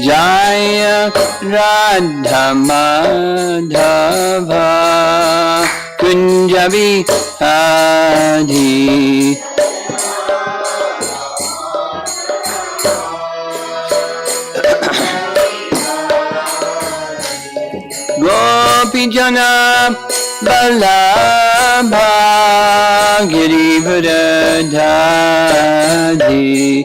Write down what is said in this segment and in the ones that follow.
Jaya Radha Madhava Kunja Bihari. Gopi Jana Vallabha Girivardhari.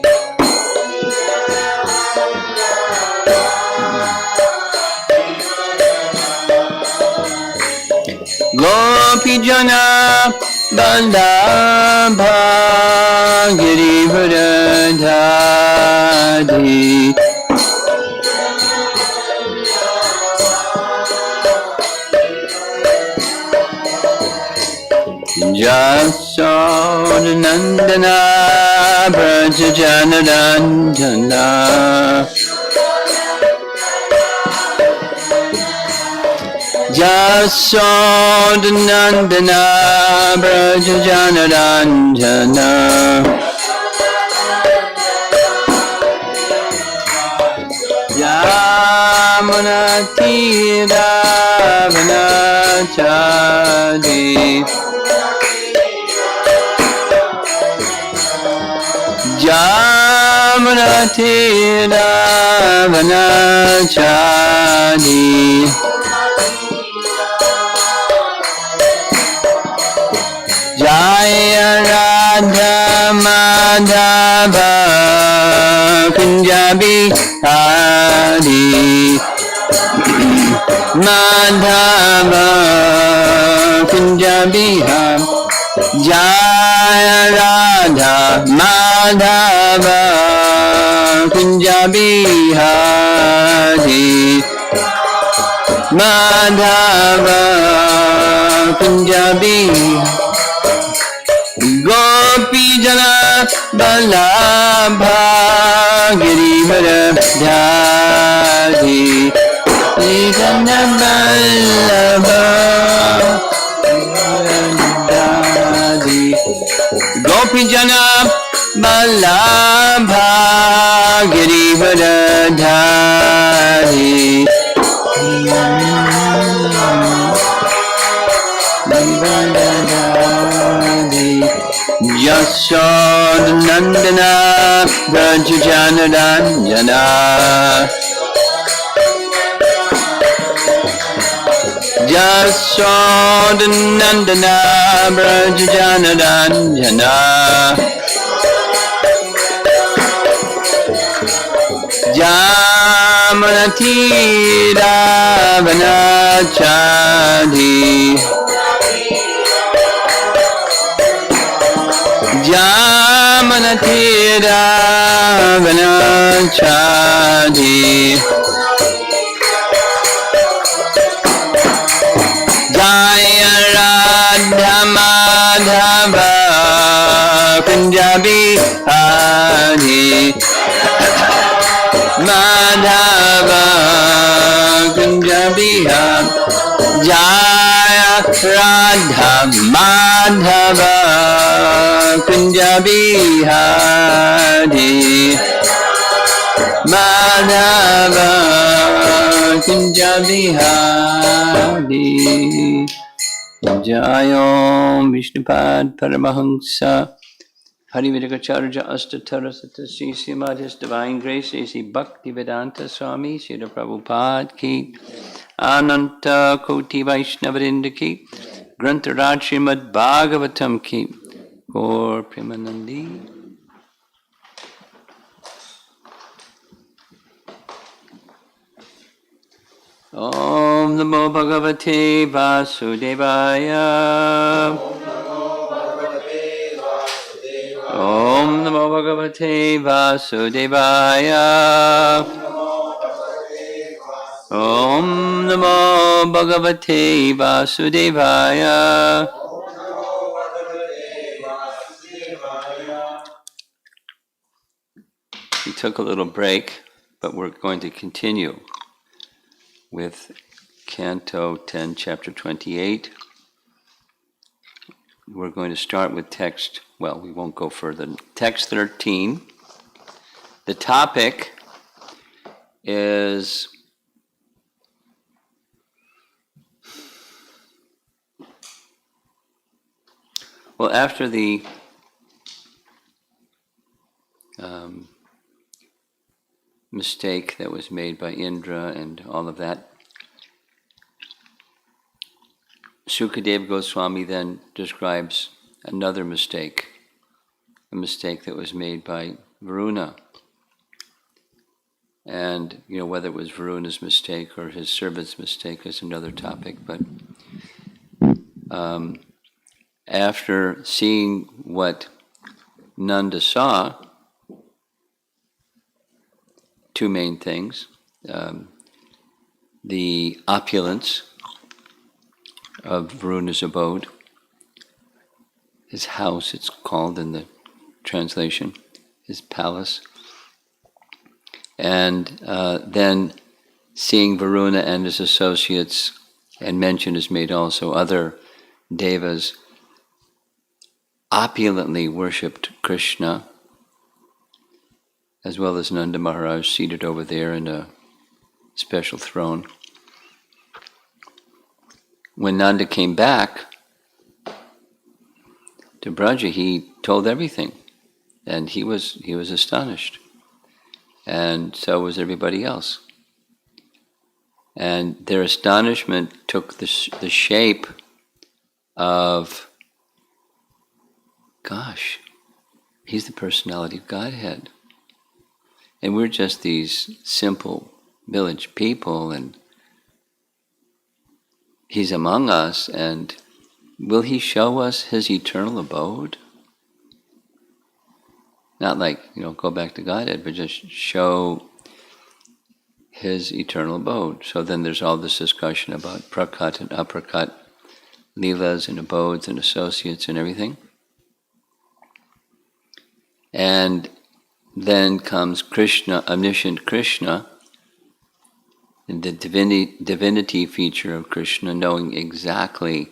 Gopi Jana Vallabha Girivardhari. Jasoda Nandana Braja Janarandana. Jasoda Nandana Braja Janarandana. Yamuna Tira Vanachadi. Jamuna Tira Vanachadi. Jaya Radha Madhava Kunja Bihari. Madhava Kunja Bihari. Jaya Radha Madhava Kunja Bihari. Madhava Kunja Bihari. Gopi Jana Vallabha Girivardhari. Jana Vallabha Girivardhari. Gopi Jana Vallabha Girivardhari. Jasoda Nandana Braja Janarandana. Jasoda Nandana Braja Janarandana. Jamuna Tira Vanachadi. Jamuna Tira Vanachadi. Jaya Radha Madhava Kunja Bihari. Madhava Kunja Bihari. Jaya Radha Madhava Kunja Bihari. Madhava Kunja Bihari. Jayom Vishnupad Paramahamsa Harivedakacharya Astatara Satasri Srimad His Divine Grace A.C. Bhaktivedanta Swami Srila Prabhupada Ki Ananta Koti Vaishnavarinda Ki Grantaraj Srimad Bhagavatam Ki Gaur Premanandi. Om Namo Bhagavate Vasudevaya. Om Namo Bhagavate Vasudevaya. Om Namo Bhagavate Vasudevaya. We took a little break, but we're going to continue with Canto 10, Chapter 28. We're going to start with text, well, we won't go further. Text 13, The topic is after the mistake that was made by Indra and all of that, Sukadeva Goswami then describes another mistake, a mistake that was made by Varuna. And, whether it was Varuna's mistake or his servant's mistake is another topic. But after seeing what Nanda saw, two main things. The opulence of Varuna's abode, his house, it's called in the translation, his palace. And then seeing Varuna and his associates, and mention is made also, other devas opulently worshipped Krishna, as well as Nanda Maharaj seated over there in a special throne. When Nanda came back to Braja, he told everything, and he was astonished, and so was everybody else. And their astonishment took the shape of, gosh, he's the personality of Godhead. And we're just these simple village people, and he's among us, and will he show us his eternal abode? Not like, go back to Godhead, but just show his eternal abode. So then there's all this discussion about prakat and aprakat, leelas and abodes and associates and everything. And then comes Krishna, omniscient Krishna, and the divinity feature of Krishna, knowing exactly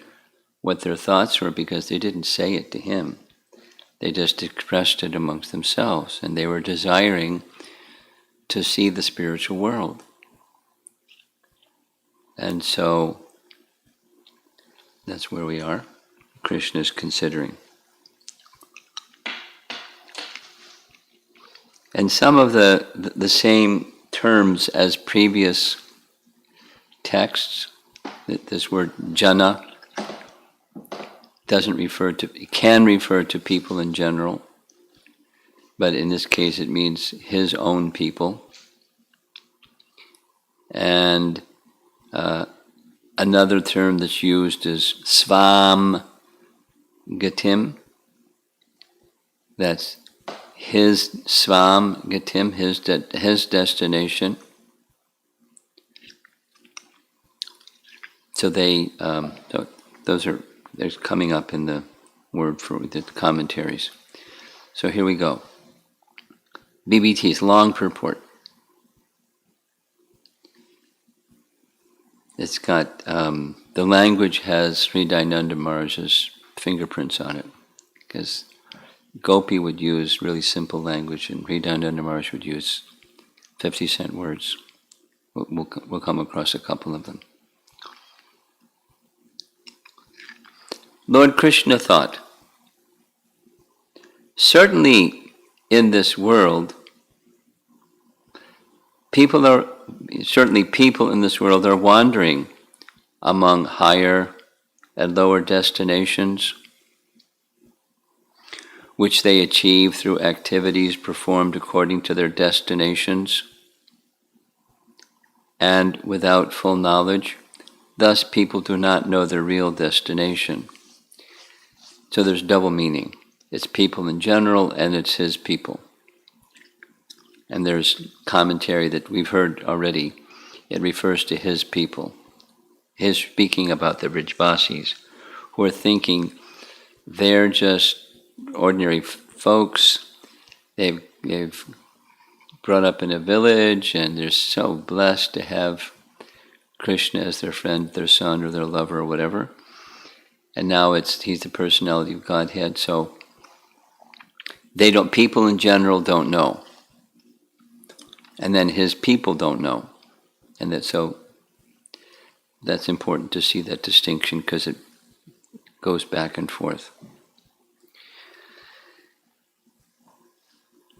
what their thoughts were, because they didn't say it to him. They just expressed it amongst themselves, and they were desiring to see the spiritual world. And so that's where we are. Krishna is considering. And some of the same terms as previous texts, this word jana doesn't refer to, it can refer to people in general, but in this case it means his own people. And another term that's used is svam gatim. That's his svam gatim, his destination. So so there's coming up in the word for the commentaries. So here we go. BBT's long purport. It's got, the language has Sri Dayananda Maharaj's fingerprints on it, because Gopi would use really simple language, and Sri Dayananda Maharaj would use 50-cent words. We'll come across a couple of them. Lord Krishna thought, certainly in this world, people in this world are wandering among higher and lower destinations, which they achieve through activities performed according to their destinations and without full knowledge. Thus, people do not know their real destination. So there's double meaning. It's people in general, and it's his people. And there's commentary that we've heard already. It refers to his people. His speaking about the Brijvasis, who are thinking they're just ordinary folks. They've grown up in a village, and they're so blessed to have Krishna as their friend, their son, or their lover, or whatever. And now he's the personality of Godhead. So people in general don't know. and then his people don't know. And that's important to see that distinction because it goes back and forth.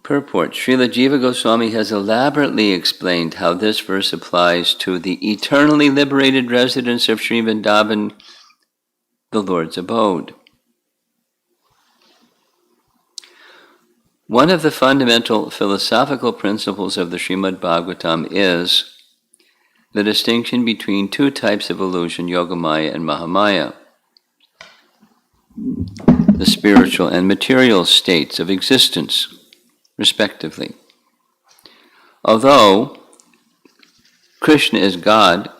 Purport. Srila Jiva Goswami has elaborately explained how this verse applies to the eternally liberated residents of Sri Vrindavan, the Lord's abode. One of the fundamental philosophical principles of the Srimad Bhagavatam is the distinction between two types of illusion, Yogamaya and Mahamaya, the spiritual and material states of existence, respectively. Although Krishna is God,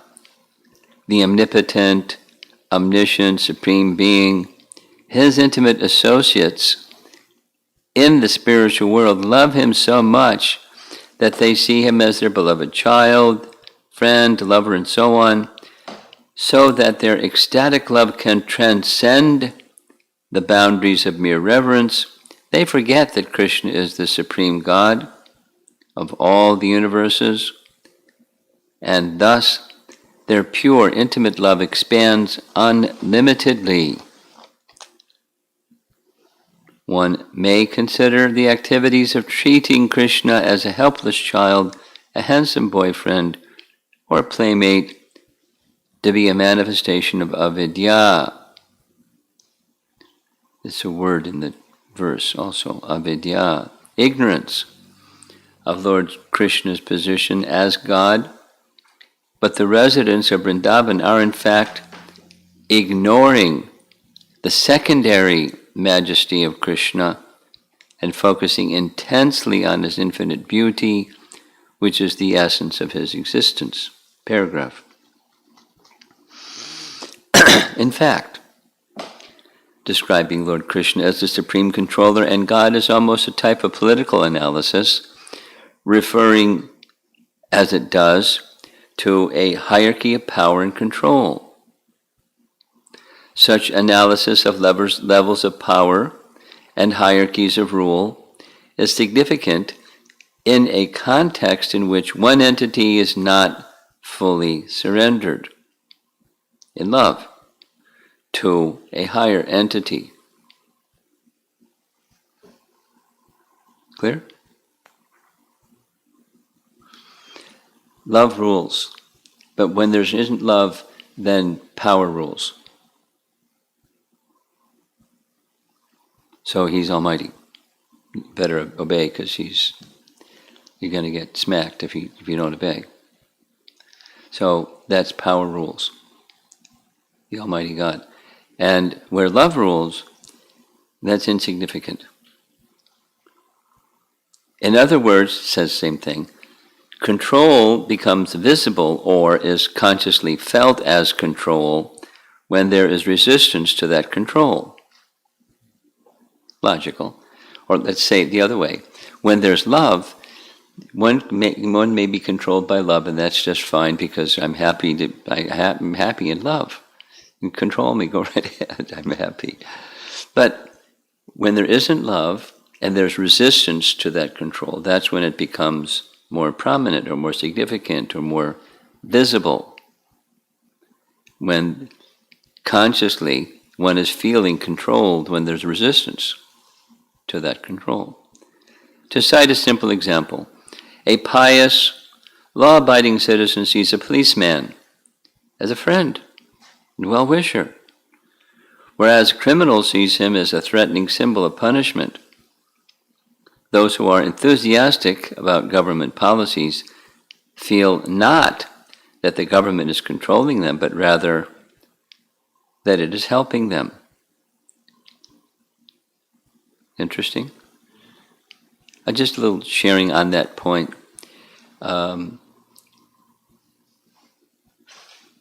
the omnipotent, omniscient, supreme being, his intimate associates in the spiritual world love him so much that they see him as their beloved child, friend, lover, and so on, so that their ecstatic love can transcend the boundaries of mere reverence. They forget that Krishna is the supreme God of all the universes, and thus their pure, intimate love expands unlimitedly. One may consider the activities of treating Krishna as a helpless child, a handsome boyfriend, or playmate to be a manifestation of avidya. It's a word in the verse also, avidya, ignorance of Lord Krishna's position as God. But the residents of Vrindavan are in fact ignoring the secondary majesty of Krishna and focusing intensely on his infinite beauty, which is the essence of his existence. Paragraph. In fact, describing Lord Krishna as the supreme controller and God is almost a type of political analysis, referring, as it does, to a hierarchy of power and control. Such analysis of levels of power and hierarchies of rule is significant in a context in which one entity is not fully surrendered in love to a higher entity. Clear? Love rules, but when there isn't love, then power rules. So he's almighty. Better obey because you're going to get smacked if you don't obey. So that's power rules. The Almighty God. And where love rules, that's insignificant. In other words, says the same thing, control becomes visible or is consciously felt as control when there is resistance to that control. Logical. Or let's say it the other way. When there's love, one may be controlled by love, and that's just fine because I'm happy in love. You control me, go right ahead, I'm happy. But when there isn't love and there's resistance to that control, that's when it becomes more prominent or more significant or more visible. When consciously one is feeling controlled when there's resistance to that control. To cite a simple example, a pious, law-abiding citizen sees a policeman as a friend and well-wisher, whereas a criminal sees him as a threatening symbol of punishment. Those who are enthusiastic about government policies feel not that the government is controlling them, but rather that it is helping them. Interesting? Just a little sharing on that point.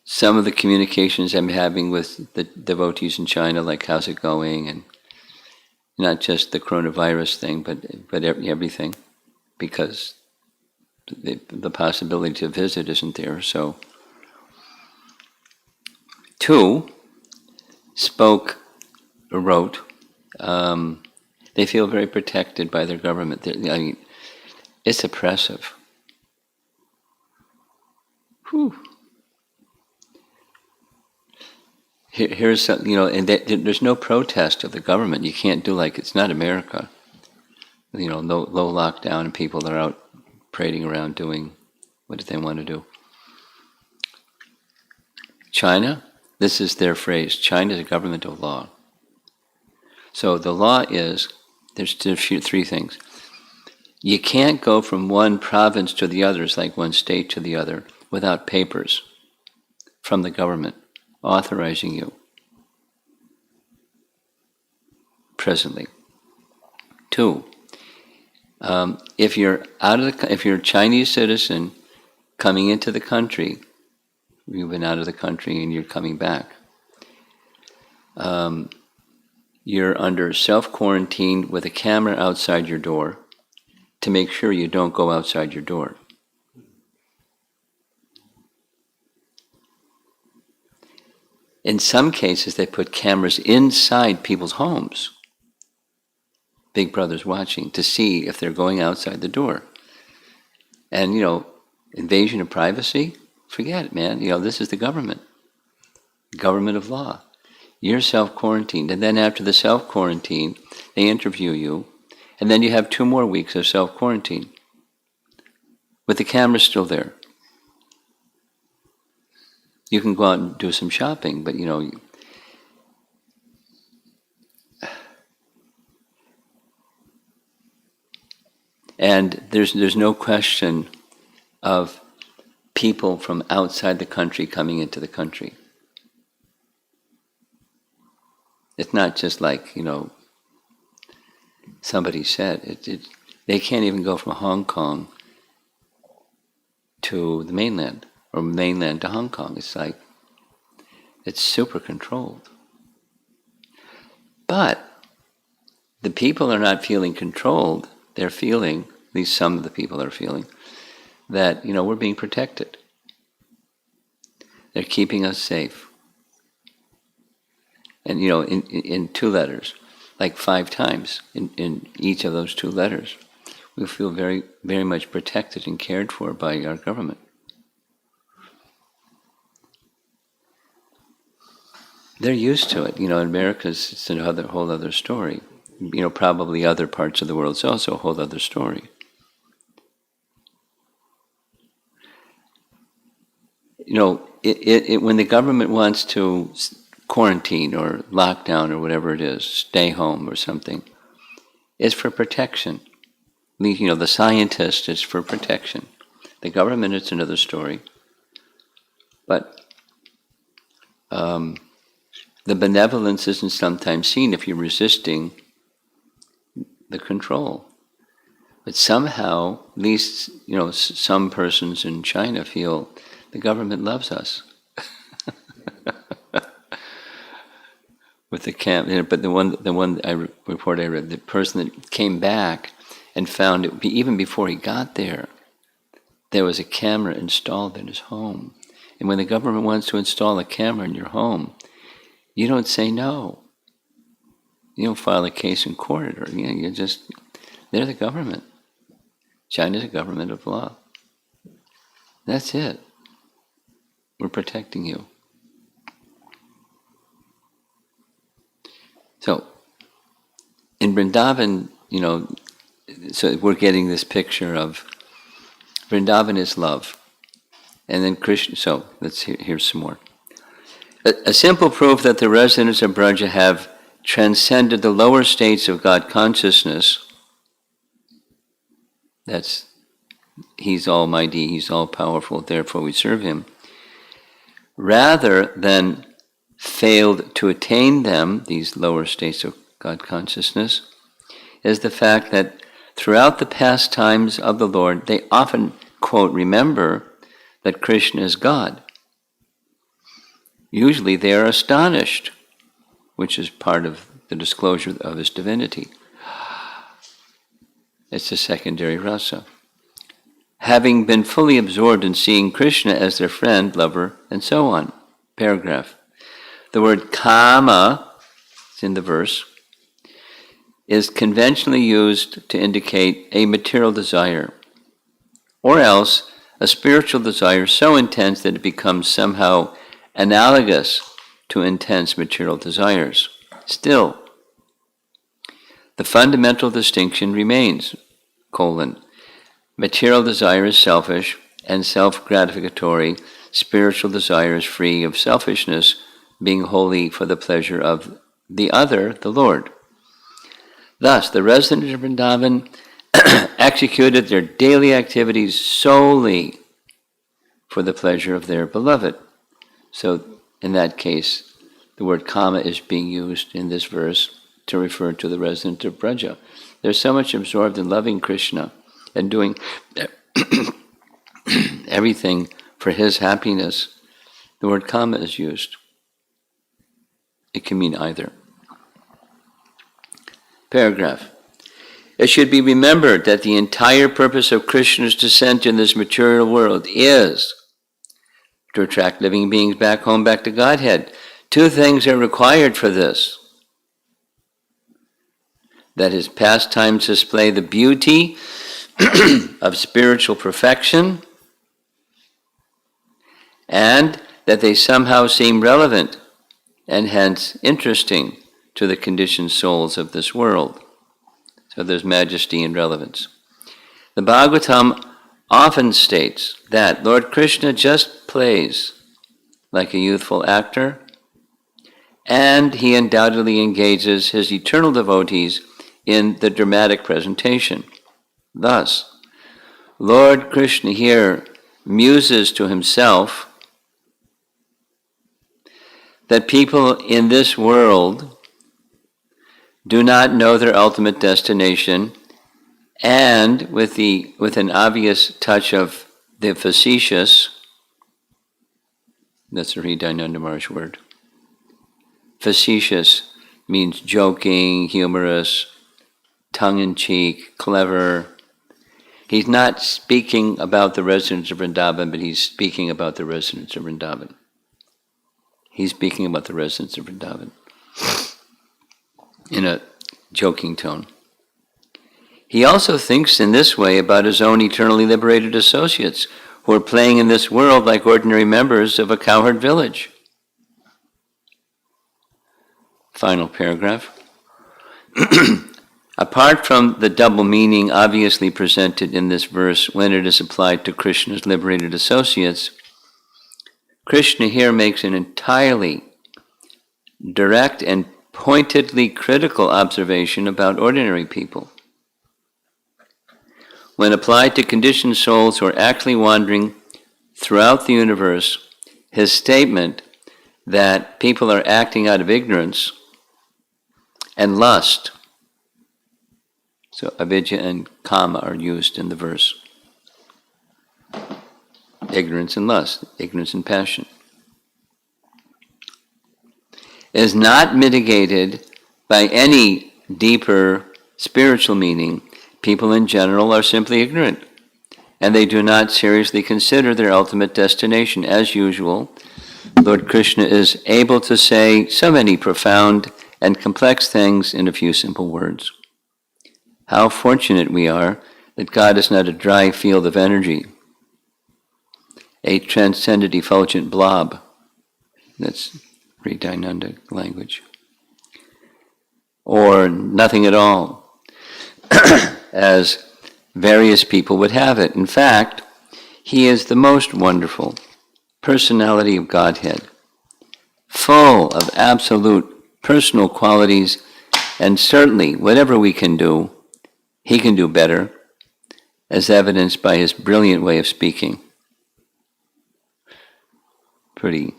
Some of the communications I'm having with the devotees in China, like how's it going, and not just the coronavirus thing, but everything, because the possibility to visit isn't there. So, two spoke or wrote. They feel very protected by their government. I mean, it's oppressive. Whew. Here's some, and there's no protest of the government. You can't do like, it's not America. Low lockdown and people are out parading around doing what they want to do. China, this is their phrase, China is a government of law. So the law is, there's three things. You can't go from one province to the other, it's like one state to the other, without papers from the government authorizing you presently. 2, if you're a Chinese citizen coming into the country, you've been out of the country and you're coming back, you're under self-quarantine with a camera outside your door to make sure you don't go outside your door. In some cases, they put cameras inside people's homes. Big Brother's watching to see if they're going outside the door. And, invasion of privacy, forget it, man. This is the government of law. You're self-quarantined. And then after the self-quarantine, they interview you. And then you have 2 more weeks of self-quarantine with the camera still there. You can go out and do some shopping, but and there's no question of people from outside the country coming into the country. It's not just like, somebody said, they can't even go from Hong Kong to the mainland, or mainland to Hong Kong. It's like, it's super controlled. But the people are not feeling controlled. They're feeling, at least some of the people are feeling, that, we're being protected. They're keeping us safe. And, in 2 letters, like 5 times in each of those 2 letters, we feel very, very much protected and cared for by our government. They're used to it. In America, it's a whole other story. Probably other parts of the world, it's also a whole other story. When the government wants to quarantine or lockdown or whatever it is, stay home or something, it's for protection. The scientist is for protection. The government, it's another story. But the benevolence isn't sometimes seen if you're resisting the control. But somehow, at least, some persons in China feel the government loves us. With the camp, but the one report I read, the person that came back and found it, even before he got there was a camera installed in his home. And when the government wants to install a camera in your home, you don't say no. You don't file a case in court, or they're the government. China's a government of law. That's it. We're protecting you. So, in Vrindavan, so we're getting this picture of Vrindavan is love. And then Krishna, so here's some more. A simple proof that the residents of Braja have transcended the lower states of God consciousness, that's, He's almighty, He's all-powerful, therefore we serve Him, rather than failed to attain them, these lower states of God consciousness, is the fact that throughout the past times of the Lord, they often, quote, remember that Krishna is God. Usually they are astonished, which is part of the disclosure of His divinity. It's a secondary rasa. Having been fully absorbed in seeing Krishna as their friend, lover, and so on. Paragraph. The word kama, it's in the verse, is conventionally used to indicate a material desire, or else a spiritual desire so intense that it becomes somehow analogous to intense material desires. Still, the fundamental distinction remains, material desire is selfish and self-gratificatory, spiritual desire is free of selfishness, being wholly for the pleasure of the other, the Lord. Thus, the residents of Vrindavan executed their daily activities solely for the pleasure of their beloved. So, in that case, the word kama is being used in this verse to refer to the resident of Braja. They're so much absorbed in loving Krishna and doing everything for his happiness. The word kama is used. It can mean either. Paragraph. It should be remembered that the entire purpose of Krishna's descent in this material world is to attract living beings back home, back to Godhead. Two things are required for this. That his pastimes display the beauty of spiritual perfection, and that they somehow seem relevant and hence interesting to the conditioned souls of this world. So there's majesty and relevance. The Bhagavatam often states that Lord Krishna just plays like a youthful actor, and he undoubtedly engages his eternal devotees in the dramatic presentation. Thus, Lord Krishna here muses to himself that people in this world do not know their ultimate destination, and with an obvious touch of the facetious, that's a Hridayananda Maharaj word. Facetious means joking, humorous, tongue-in-cheek, clever. He's not speaking about the residents of Vrindavan, but he's speaking about the residents of Vrindavan. He's speaking about the residents of Vrindavan in a joking tone. He also thinks in this way about his own eternally liberated associates who are playing in this world like ordinary members of a cowherd village. Final paragraph. Apart from the double meaning obviously presented in this verse when it is applied to Krishna's liberated associates, Krishna here makes an entirely direct and pointedly critical observation about ordinary people. When applied to conditioned souls who are actually wandering throughout the universe, his statement that people are acting out of ignorance and lust, so avidya and kama are used in the verse. Ignorance and lust, ignorance and passion, is not mitigated by any deeper spiritual meaning. People in general are simply ignorant, and they do not seriously consider their ultimate destination. As usual, Lord Krishna is able to say so many profound and complex things in a few simple words. How fortunate we are that God is not a dry field of energy, a transcendent effulgent blob. That's Hridayananda language. Or nothing at all, as various people would have it. In fact, he is the most wonderful personality of Godhead, full of absolute personal qualities, and certainly whatever we can do, he can do better, as evidenced by his brilliant way of speaking. Pretty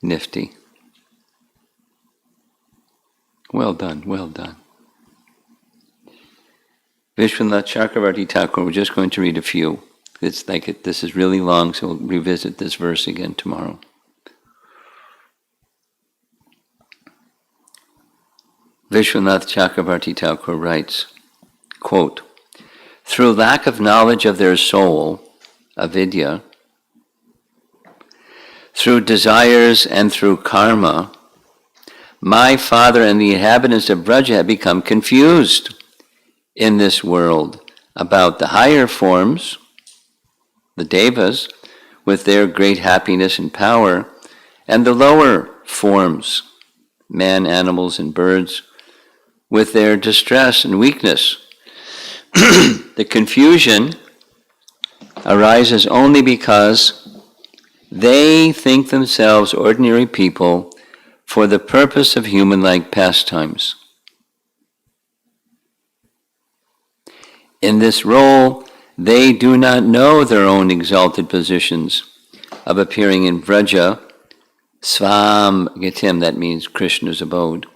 nifty. Well done, well done. Vishwanath Chakravarti Thakur, we're just going to read a few. It's like this is really long, so we'll revisit this verse again tomorrow. Vishwanath Chakravarti Thakur writes, quote, "Through lack of knowledge of their soul, avidya, through desires and through karma, my father and the inhabitants of Braja have become confused in this world about the higher forms the devas, with their great happiness and power, and the lower forms, man, animals, and birds, with their distress and weakness. The confusion arises only because they think themselves ordinary people for the purpose of human-like pastimes. In this role, they do not know their own exalted positions of appearing in Vraja, Swami, that means Krishna's abode,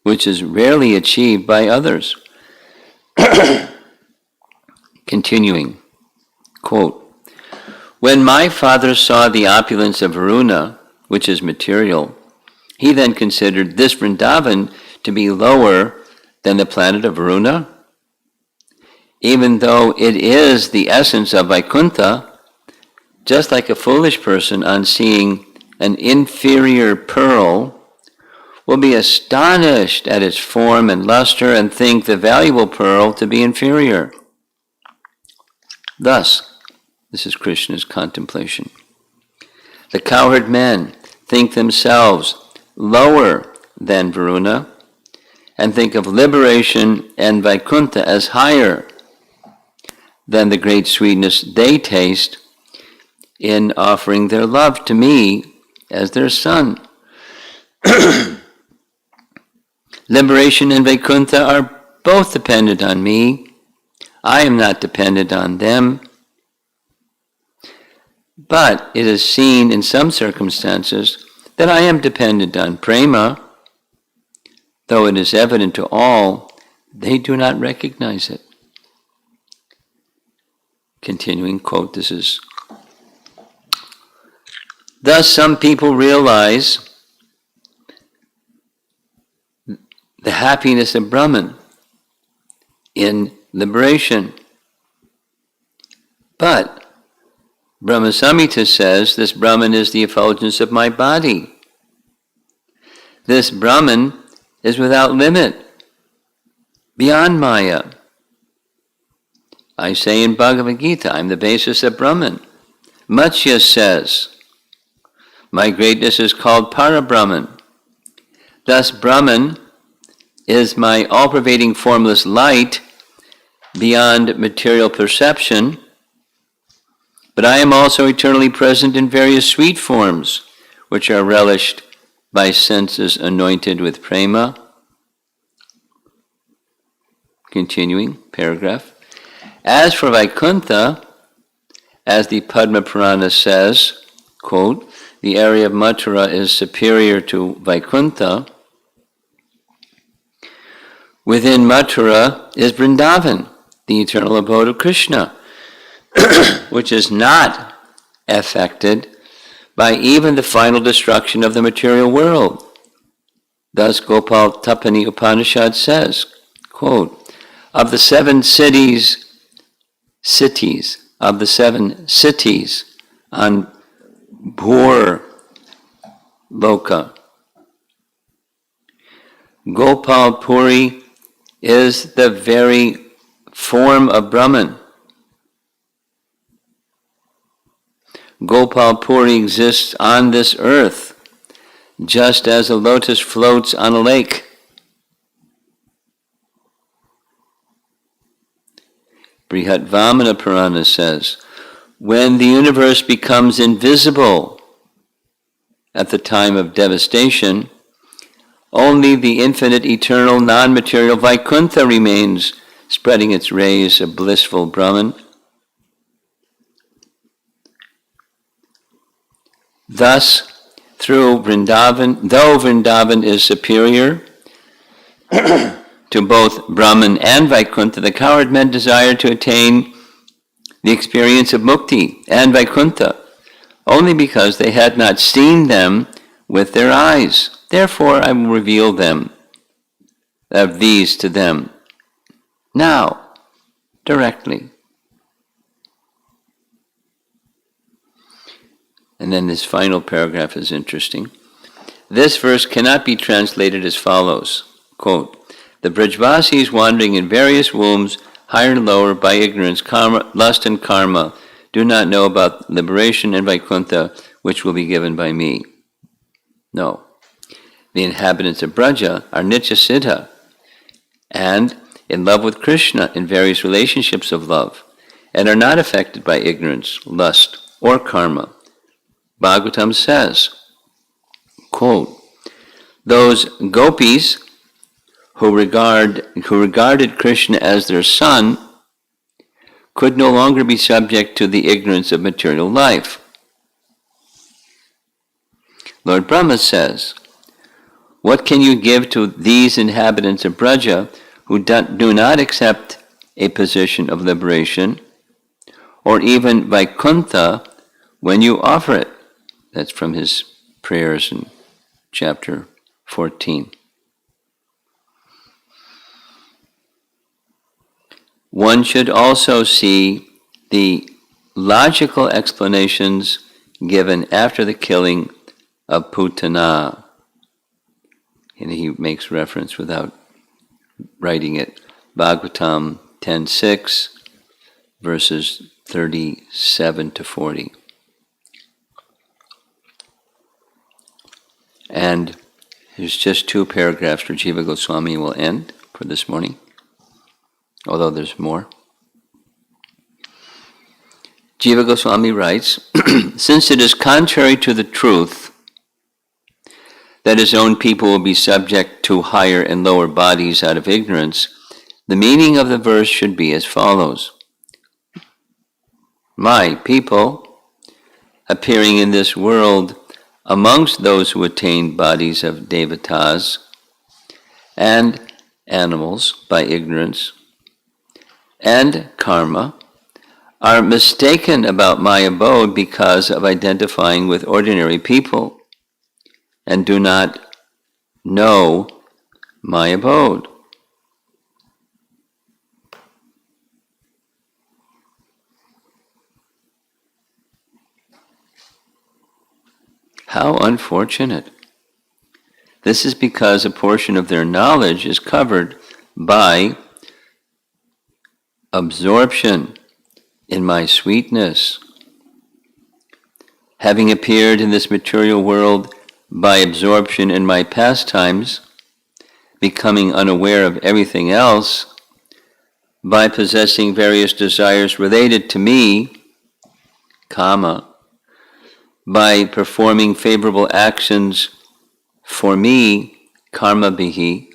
which is rarely achieved by others. Continuing, quote, "When my father saw the opulence of Varuna, which is material, he then considered this Vrindavan to be lower than the planet of Varuna, even though it is the essence of Vaikuntha, just like a foolish person on seeing an inferior pearl will be astonished at its form and luster and think the valuable pearl to be inferior. Thus," this is Krishna's contemplation, "the cowherd men think themselves lower than Varuna and think of liberation and Vaikuntha as higher than the great sweetness they taste in offering their love to me as their son. Liberation and Vaikuntha are both dependent on me. I am not dependent on them. But it is seen in some circumstances that I am dependent on prema. Though it is evident to all, they do not recognize it." Continuing quote, this is, "Thus some people realize the happiness of Brahman in liberation. But Brahma Samhita says this Brahman is the effulgence of my body. This Brahman is without limit, beyond Maya. I say in Bhagavad Gita, I am the basis of Brahman. Matsya says, my greatness is called Para-Brahman. Thus Brahman is my all-pervading formless light beyond material perception, but I am also eternally present in various sweet forms, which are relished by senses anointed with prema." Continuing, paragraph. "As for Vaikuntha, as the Padma Purana says, quote, the area of Mathura is superior to Vaikuntha. Within Mathura is Vrindavan, the eternal abode of Krishna, which is not affected by even the final destruction of the material world. Thus Gopal Tapani Upanishad says, quote, of the seven cities on Bhur Loka, Gopal Puri is the very form of Brahman. Gopal Puri exists on this earth, just as a lotus floats on a lake. Brihat Vamana Purana says, when the universe becomes invisible at the time of devastation, only the infinite, eternal, non-material Vaikuntha remains, spreading its rays of blissful Brahman. Thus, though Vrindavan is superior to both Brahman and Vaikuntha, the cowherd men desire to attain the experience of Mukti and Vaikuntha only because they had not seen them with their eyes. Therefore, I will reveal these to them now, directly. And then this final paragraph is interesting. This verse cannot be translated as follows, quote, the Brajvasis wandering in various wombs, higher and lower, by ignorance, karma, lust and karma, do not know about liberation and Vaikuntha, which will be given by me. No. The inhabitants of Braja are Nitya Siddha and in love with Krishna in various relationships of love, and are not affected by ignorance, lust, or karma. Bhagavatam says, quote, those gopis who regarded Krishna as their son could no longer be subject to the ignorance of material life. Lord Brahma says, what can you give to these inhabitants of Braja who do not accept a position of liberation, or even Vaikuntha when you offer it? That's from his prayers in chapter 14. One should also see the logical explanations given after the killing of Putana. And he makes reference without writing it. Bhagavatam 10.6, verses 37 to 40. And there's just 2 paragraphs where Jiva Goswami will end for this morning, although there's more. Jiva Goswami writes, since it is contrary to the truth that his own people will be subject to higher and lower bodies out of ignorance, the meaning of the verse should be as follows. My people, appearing in this world amongst those who attain bodies of devatas and animals by ignorance and karma, are mistaken about my abode because of identifying with ordinary people and do not know my abode. How unfortunate. This is because a portion of their knowledge is covered by absorption in my sweetness. Having appeared in this material world by absorption in my pastimes, becoming unaware of everything else, by possessing various desires related to me, kama, by performing favorable actions for me, karma bihi,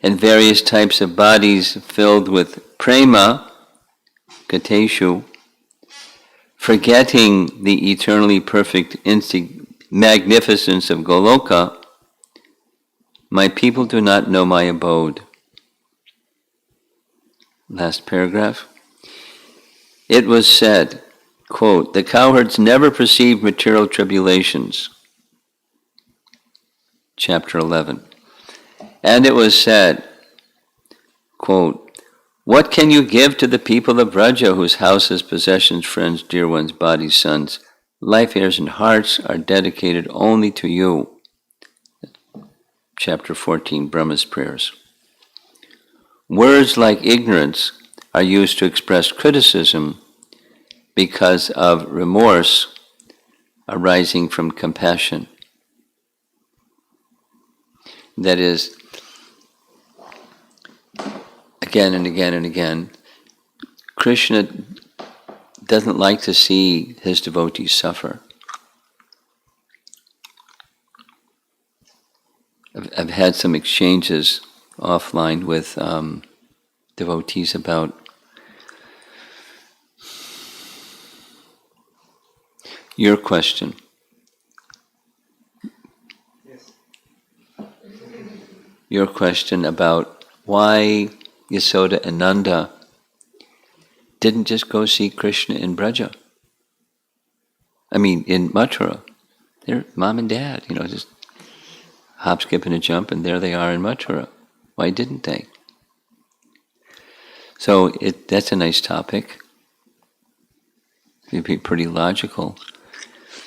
and various types of bodies filled with prema, kateshu, forgetting the eternally perfect magnificence of Goloka, my people do not know my abode. Last paragraph. It was said, quote, the cowherds never perceive material tribulations. Chapter 11. And it was said, quote, what can you give to the people of Braja whose houses, possessions, friends, dear ones, bodies, sons, life heirs, and hearts are dedicated only to you? Chapter 14, Brahma's prayers. Words like ignorance are used to express criticism because of remorse arising from compassion. That is, again and again and again, Krishna doesn't like to see his devotees suffer. I've had some exchanges offline with devotees about your question. Yes. Your question about why Yasoda and Nanda didn't just go see Krishna in Braja. I mean, in Mathura. They're mom and dad, just hop, skip, and a jump, and there they are in Mathura. Why didn't they? So that's a nice topic. It'd be pretty logical.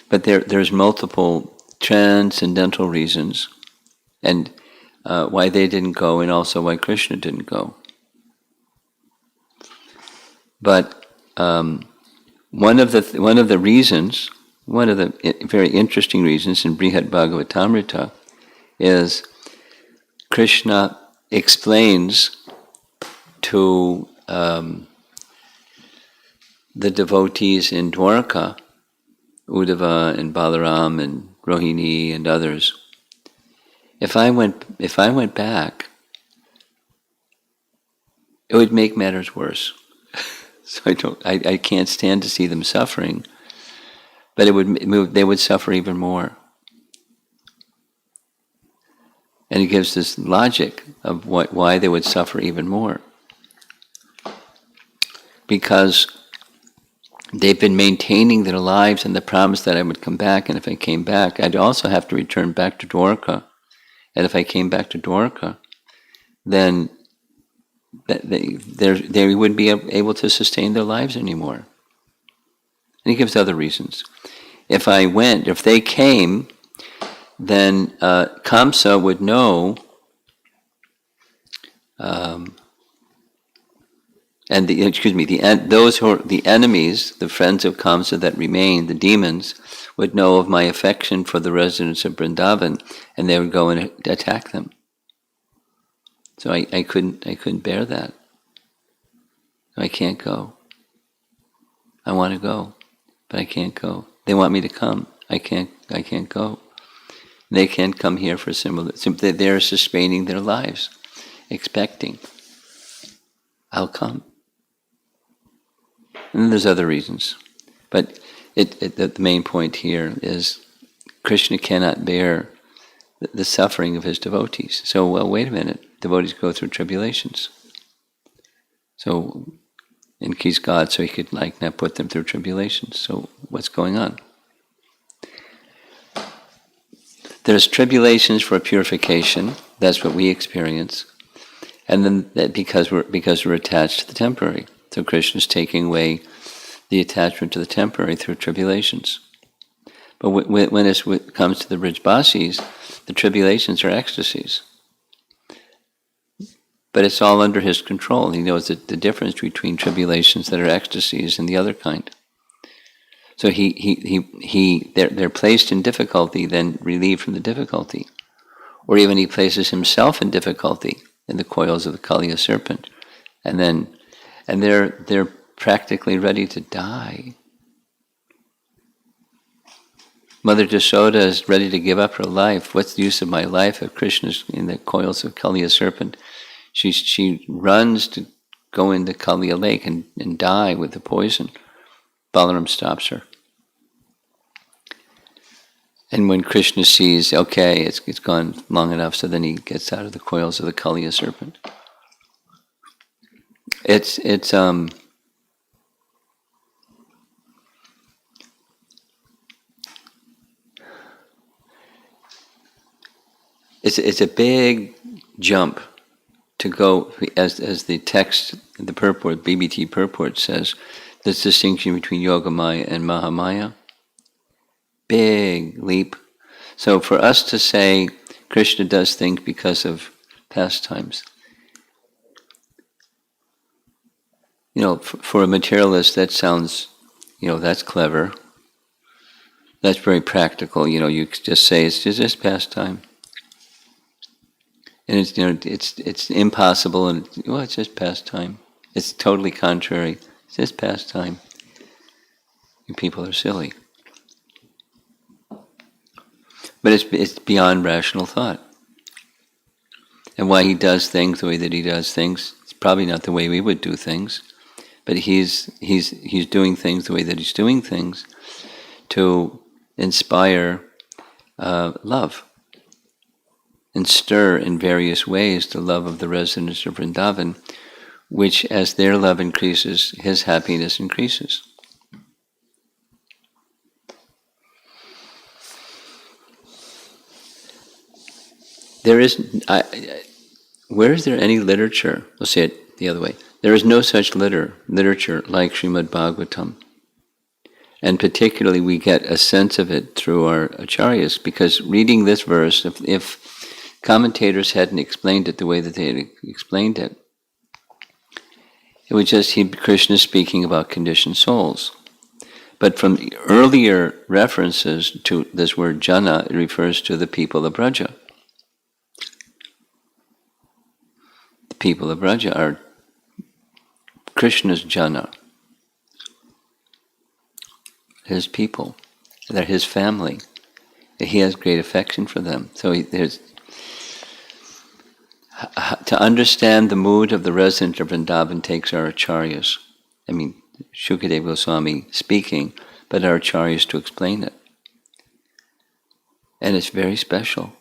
But there's multiple transcendental reasons, and why they didn't go, and also why Krishna didn't go. But one of the reasons, one of the very interesting reasons in Brihad Bhagavatamrita is Krishna explains to the devotees in Dwarka, Uddhava and Balaram and Rohini and others, if I went back, it would make matters worse. So I can't stand to see them suffering, but they would suffer even more. And he gives this logic of why they would suffer even more. Because they've been maintaining their lives and the promise that I would come back, and if I came back, I'd also have to return back to Dwarka. And if I came back to Dwarka, then they wouldn't be able to sustain their lives anymore. And he gives other reasons. If they came, then Kamsa would know, those who are the enemies, the friends of Kamsa that remain, the demons, would know of my affection for the residents of Vrindavan, and they would go and attack them. So I couldn't bear that. I can't go. I want to go, but I can't go. They want me to come. I can't go. They can't come here for simply they're sustaining their lives, expecting I'll come. And then there's other reasons. But the main point here is Krishna cannot bear the suffering of his devotees. So, well, wait a minute. Devotees go through tribulations. So, and he's God, so he could not put them through tribulations. So, what's going on? There's tribulations for purification. That's what we experience. And then because we're attached to the temporary. So Krishna's taking away the attachment to the temporary through tribulations. But when it comes to the Brijbasis, the tribulations are ecstasies. But it's all under his control. He knows the difference between tribulations that are ecstasies and the other kind. So they're placed in difficulty, then relieved from the difficulty. Or even he places himself in difficulty in the coils of the Kaliya serpent. And they're practically ready to die. Mother Jashoda is ready to give up her life. What's the use of my life if Krishna's in the coils of Kaliya serpent? She runs to go into Kaliya lake and die with the poison. Balaram stops her. And when Krishna sees, okay, it's gone long enough, so then he gets out of the coils of the Kaliya serpent. It's a big jump to go, as the text, the purport, BBT purport says, this distinction between Yogamaya and Mahamaya. Big leap. So for us to say Krishna does things because of pastimes, for a materialist that sounds, that's clever. That's very practical. You just say it's just pastime. And it's impossible, and it's just pastime. It's totally contrary. It's just pastime. You people are silly. But it's beyond rational thought. And why he does things the way that he does things, it's probably not the way we would do things. But he's doing things the way that he's doing things to inspire love and stir in various ways the love of the residents of Vrindavan, which as their love increases, his happiness increases. Where is there any literature? We'll say it the other way. There is no such literature like Srimad Bhagavatam. And particularly we get a sense of it through our acharyas, because reading this verse, if commentators hadn't explained it the way that they had explained it, it would just be Krishna speaking about conditioned souls. But from the earlier references to this word jana, it refers to the people of Braja. The people of Braja are Krishna's jana, his people. They're his family. He has great affection for them. So there's to understand the mood of the resident of Vrindavan takes our acharyas. I mean, Shukadeva Goswami speaking, but our acharyas to explain it. And it's very special.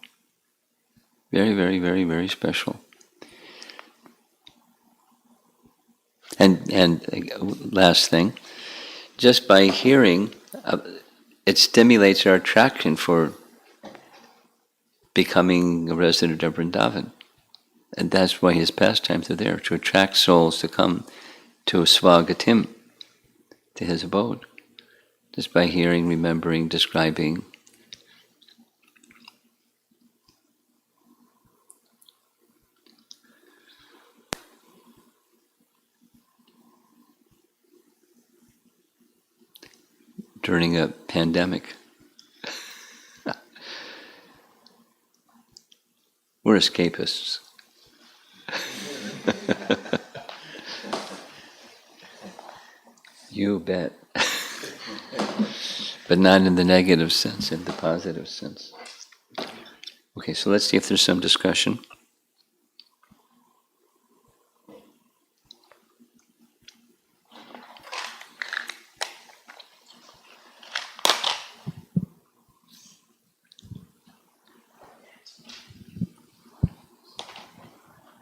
Very, very, very, very special. And last thing, just by hearing, it stimulates our attraction for becoming a resident of Vrindavan. And that's why his pastimes are there, to attract souls to come to Swagatim, to his abode. Just by hearing, remembering, describing. During a pandemic. We're escapists. You bet. But not in the negative sense, in the positive sense. Okay, so let's see if there's some discussion.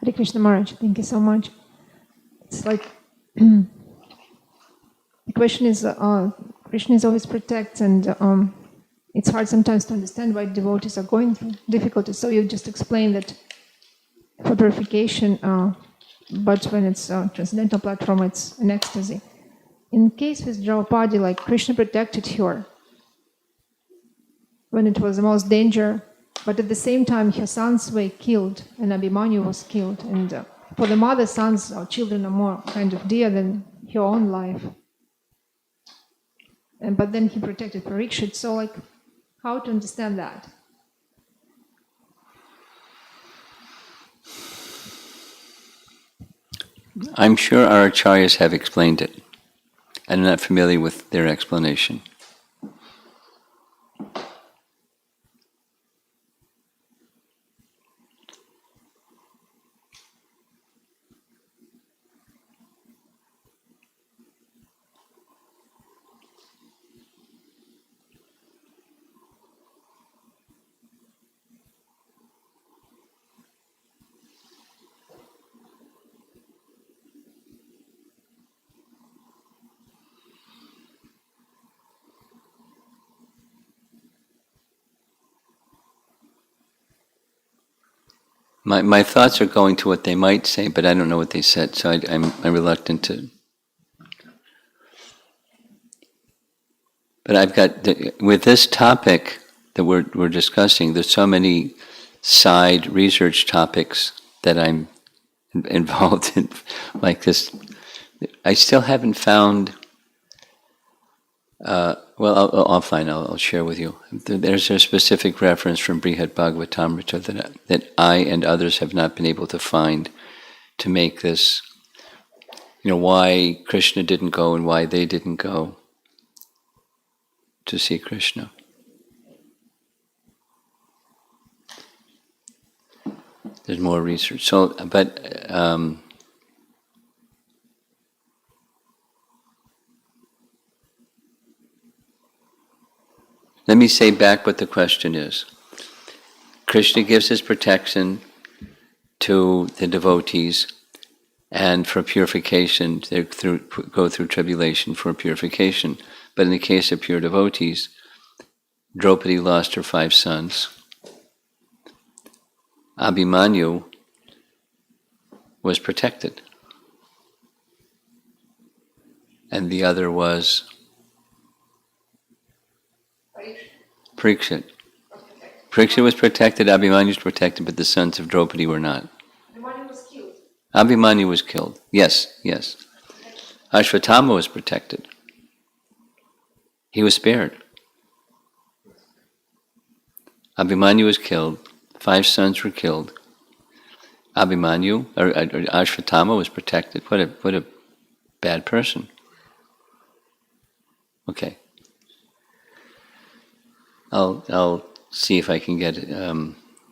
Hare Krishna Maharaj, thank you so much. It's like the question is, Krishna is always protects, and it's hard sometimes to understand why devotees are going through difficulties. So you just explained that for purification, but when it's a transcendental platform, it's an ecstasy. In case with Draupadi, like Krishna protected her when it was the most danger. But at the same time, her sons were killed, and Abhimanyu was killed. And for the mother, sons or children are more kind of dear than her own life. But then he protected Parikshit. So, like, how to understand that? I'm sure our acharyas have explained it. I'm not familiar with their explanation. My thoughts are going to what they might say, but I don't know what they said, so I'm reluctant to. But I've got, with this topic that we're discussing, there's so many side research topics that I'm involved in, like this. I still haven't found, offline I'll share with you. There's a specific reference from Brihad Bhagavatamrita that I and others have not been able to find to make this, why Krishna didn't go and why they didn't go to see Krishna. There's more research. So, but let me say back what the question is. Krishna gives his protection to the devotees, and for purification, they go through tribulation for purification. But in the case of pure devotees, Draupadi lost her 5 sons. Abhimanyu was protected. And the other was Parikshit. Parikshit was protected, Abhimanyu was protected, but the sons of Draupadi were not. Abhimanyu was killed. Abhimanyu was killed. Yes. Ashwatthama was protected. He was spared. Abhimanyu was killed. 5 sons were killed. Abhimanyu, or Ashwatthama, was protected. What a bad person. Okay. I'll see if I can get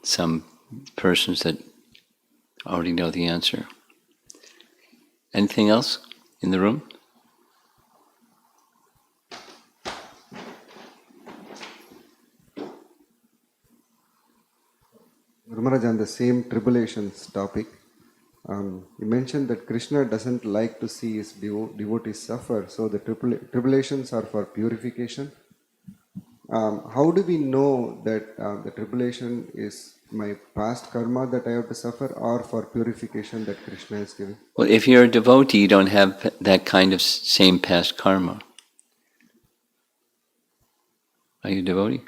some persons that already know the answer. Anything else in the room? Maharaja, on the same tribulations topic, you mentioned that Krishna doesn't like to see his devotees suffer, so the tribulations are for purification. How do we know that the tribulation is my past karma that I have to suffer, or for purification that Krishna is giving? Well, if you're a devotee, you don't have that kind of same past karma. Are you a devotee?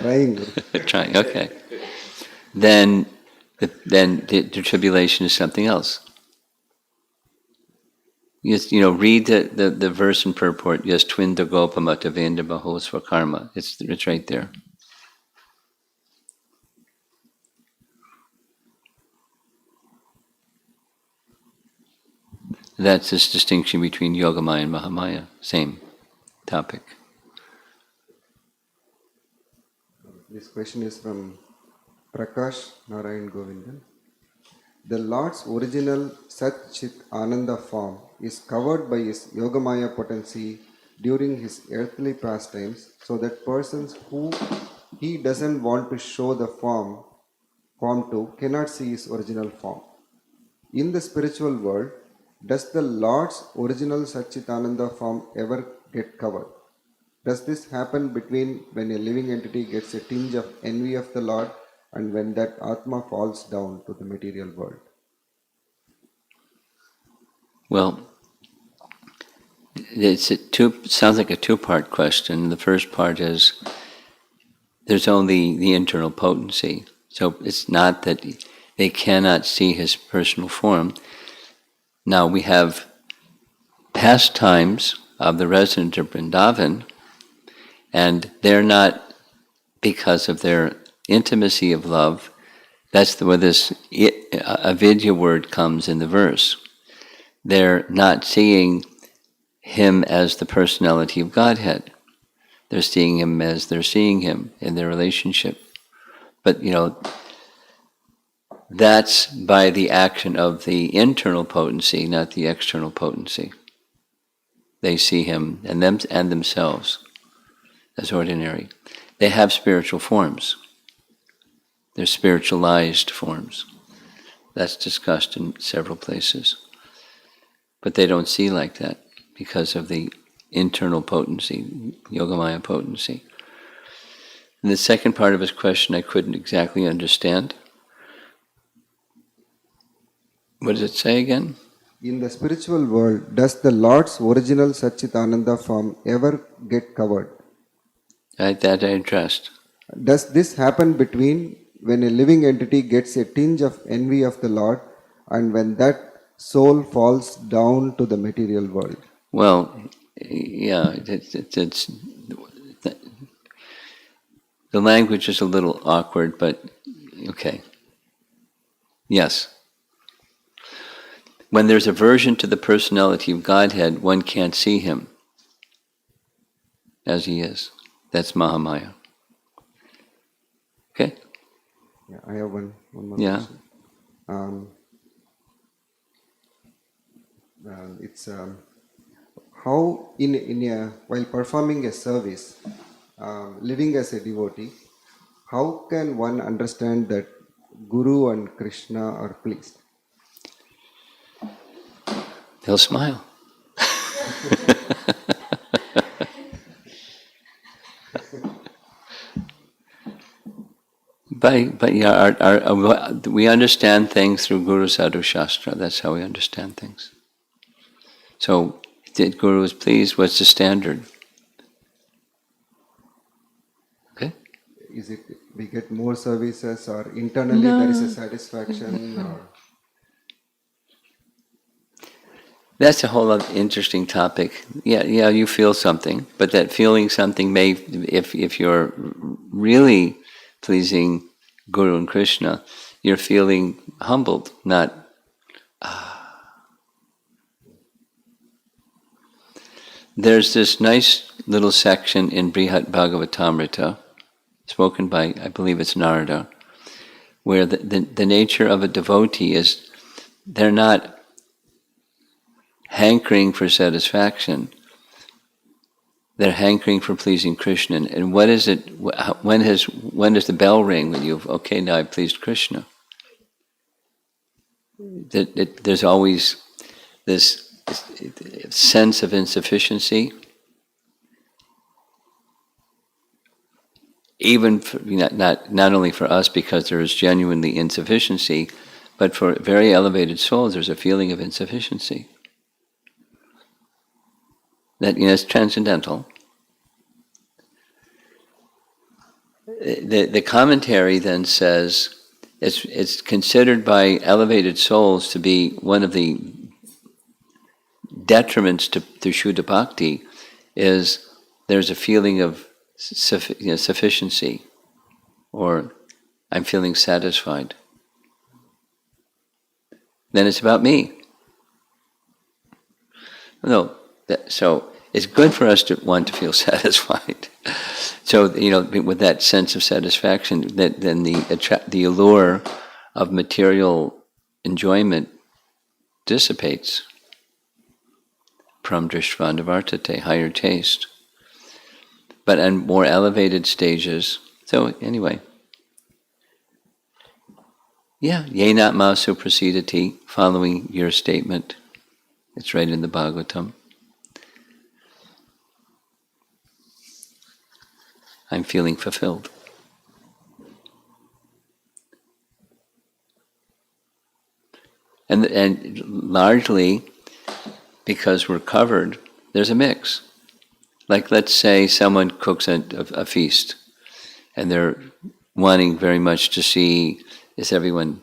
Trying. Trying. Okay. Then the tribulation is something else. Yes, read the verse and purport. Yes, twinda gopamata venda baho swakarma. It's right there. That's this distinction between Yogamaya and Mahamaya. Same topic. This question is from Prakash Narayan Govindan. The Lord's original Sat Chit Ananda form is covered by his Yogamaya potency during his earthly pastimes, so that persons who he doesn't want to show the form to cannot see his original form. In the spiritual world, does the Lord's original Satchitananda form ever get covered? Does this happen between when a living entity gets a tinge of envy of the Lord and when that Atma falls down to the material world? Well, sounds like a two-part question. The first part is there's only the internal potency. So it's not that they cannot see his personal form. Now we have pastimes of the residents of Vrindavan, and they're not because of their intimacy of love. That's where this avidya word comes in the verse. They're not seeing him as the personality of Godhead. They're seeing him as they're seeing him in their relationship. But that's by the action of the internal potency, not the external potency. They see him and themselves as ordinary. They have spiritual forms. They're spiritualized forms. That's discussed in several places. But they don't see like that because of the internal potency, Yogamaya potency. And the second part of his question I couldn't exactly understand. What does it say again? In the spiritual world, does the Lord's original Satchitananda form ever get covered? That I addressed. Does this happen between when a living entity gets a tinge of envy of the Lord and when that soul falls down to the material world? Well, yeah, it's the language is a little awkward, but okay. Yes. When there's aversion to the personality of Godhead, one can't see him as he is. That's Mahamaya. Okay? Yeah, I have one more Yeah. question. It's how while performing a service, living as a devotee, how can one understand that Guru and Krishna are pleased? They'll smile. But yeah, we understand things through Guru Sadhu Shastra. That's how we understand things. So, if Guru is pleased, what's the standard? Okay? Is it we get more services or internally there is a satisfaction? Or? That's a whole other interesting topic. Yeah, you feel something, but that feeling something may, if you're really pleasing Guru and Krishna, you're feeling humbled, not. There's this nice little section in Brihat Bhagavatamrita, spoken by, I believe it's Narada, where the nature of a devotee is they're not hankering for satisfaction. They're hankering for pleasing Krishna. And what is it? When does the bell ring when you've, okay, now I've pleased Krishna? There's always this sense of insufficiency, even for, not only for us because there is genuinely insufficiency, but for very elevated souls, there's a feeling of insufficiency. That it's transcendental. The commentary then says it's considered by elevated souls to be one of the detriments to Shuddha Bhakti is there's a feeling of sufficiency, or I'm feeling satisfied. Then it's about me. No, so it's good for us to want to feel satisfied. So with that sense of satisfaction, then the allure of material enjoyment dissipates. Pram drishvandavartate, higher taste. But on more elevated stages, so anyway. Yeah, yenat masu prasidati, following your statement. It's right in the Bhagavatam. I'm feeling fulfilled. And largely, because we're covered, there's a mix. Like let's say someone cooks a feast, and they're wanting very much to see, is everyone,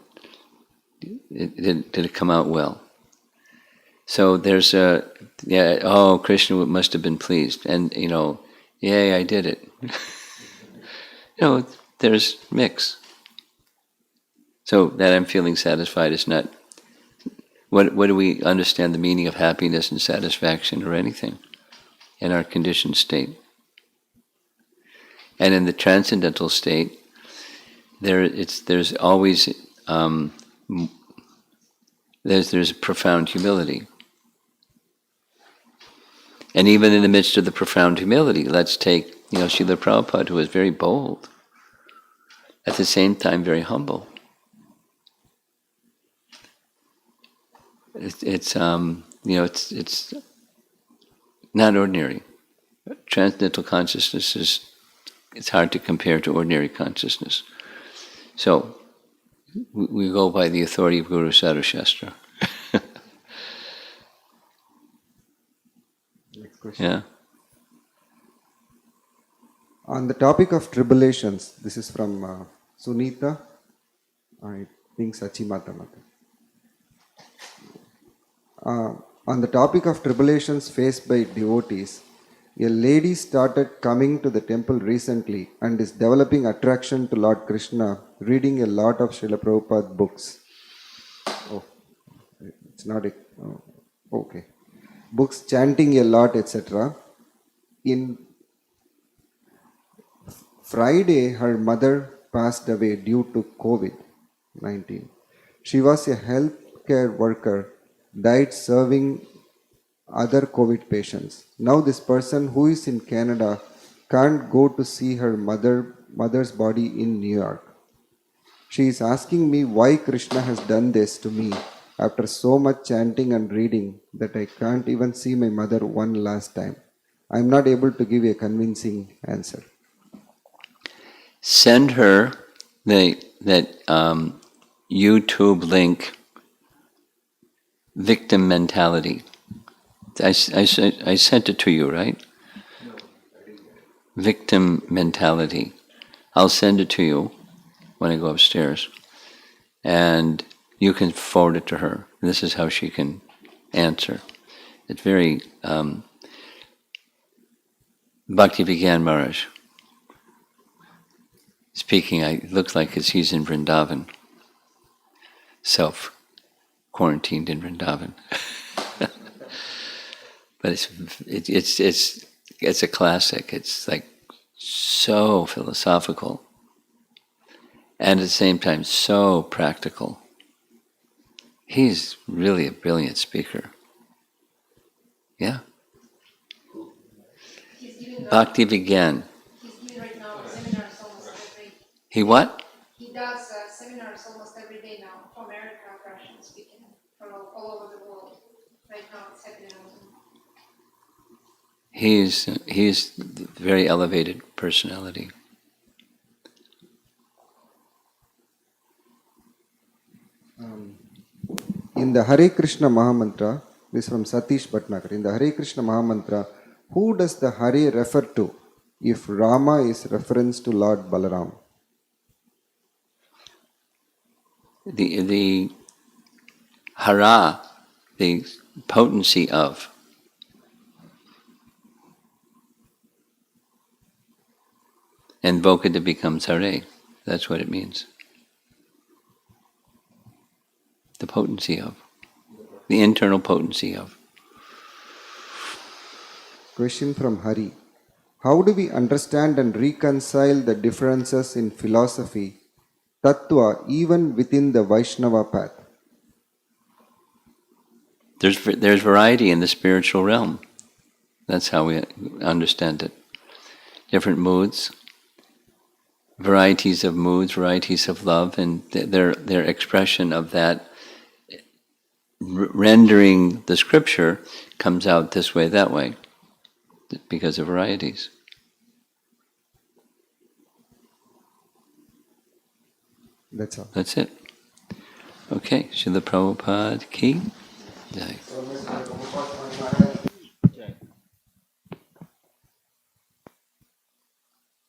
did it come out well? So there's Krishna must have been pleased, and yay, I did it. There's mix. So that I'm feeling satisfied is not, what do we understand the meaning of happiness and satisfaction or anything in our conditioned state? And in the transcendental state, there's always there's profound humility. And even in the midst of the profound humility, let's take Srila Prabhupada, who was very bold, at the same time very humble. It's not ordinary. Transcendental consciousness it's hard to compare to ordinary consciousness. So we go by the authority of Guru Sadhu Shastra. Next question. Yeah. On the topic of tribulations, this is from Sunita, I think Sachimata Mata. On the topic of tribulations faced by devotees, a lady started coming to the temple recently and is developing attraction to Lord Krishna, reading a lot of Srila Prabhupada books. Oh, it's not a... Oh, okay. Books, chanting a lot, etc. In Friday, her mother passed away due to COVID-19. She was a healthcare worker, died serving other COVID patients. Now this person who is in Canada can't go to see her mother's body in New York. She is asking me why Krishna has done this to me after so much chanting and reading that I can't even see my mother one last time. I am not able to give a convincing answer. Send her that YouTube link, victim mentality. I sent it to you, right? No, I didn't. Victim mentality. I'll send it to you when I go upstairs. And you can forward it to her. This is how she can answer. It's very Bhakti began Maharaj speaking. It looks like he's in Vrindavan, self-quarantined in Vrindavan. But it's a classic. It's like so philosophical, and at the same time so practical. He's really a brilliant speaker. Yeah. Bhakti began. He's giving right now seminars almost every day. He what? He does seminars almost every day now, from America, Russian speaking, from all over the world. Right now it's happening on Zoom. He's a very elevated personality. In the Hare Krishna Mahamantra, this is from Satish Bhatnagar. In the Hare Krishna Mahamantra, who does the Hare refer to if Rama is reference to Lord Balaram? The hara, the potency of. And Vokada becomes Hare. That's what it means. The potency of. The internal potency of. Question from Hari. How do we understand and reconcile the differences in philosophy, tattva, even within the Vaishnava path? There's variety in the spiritual realm. That's how we understand it. Different moods, varieties of moods, varieties of love, and their expression of that, rendering the scripture, comes out this way, that way, because of varieties. That's all. That's it. Okay, Srila Prabhupada ki jai.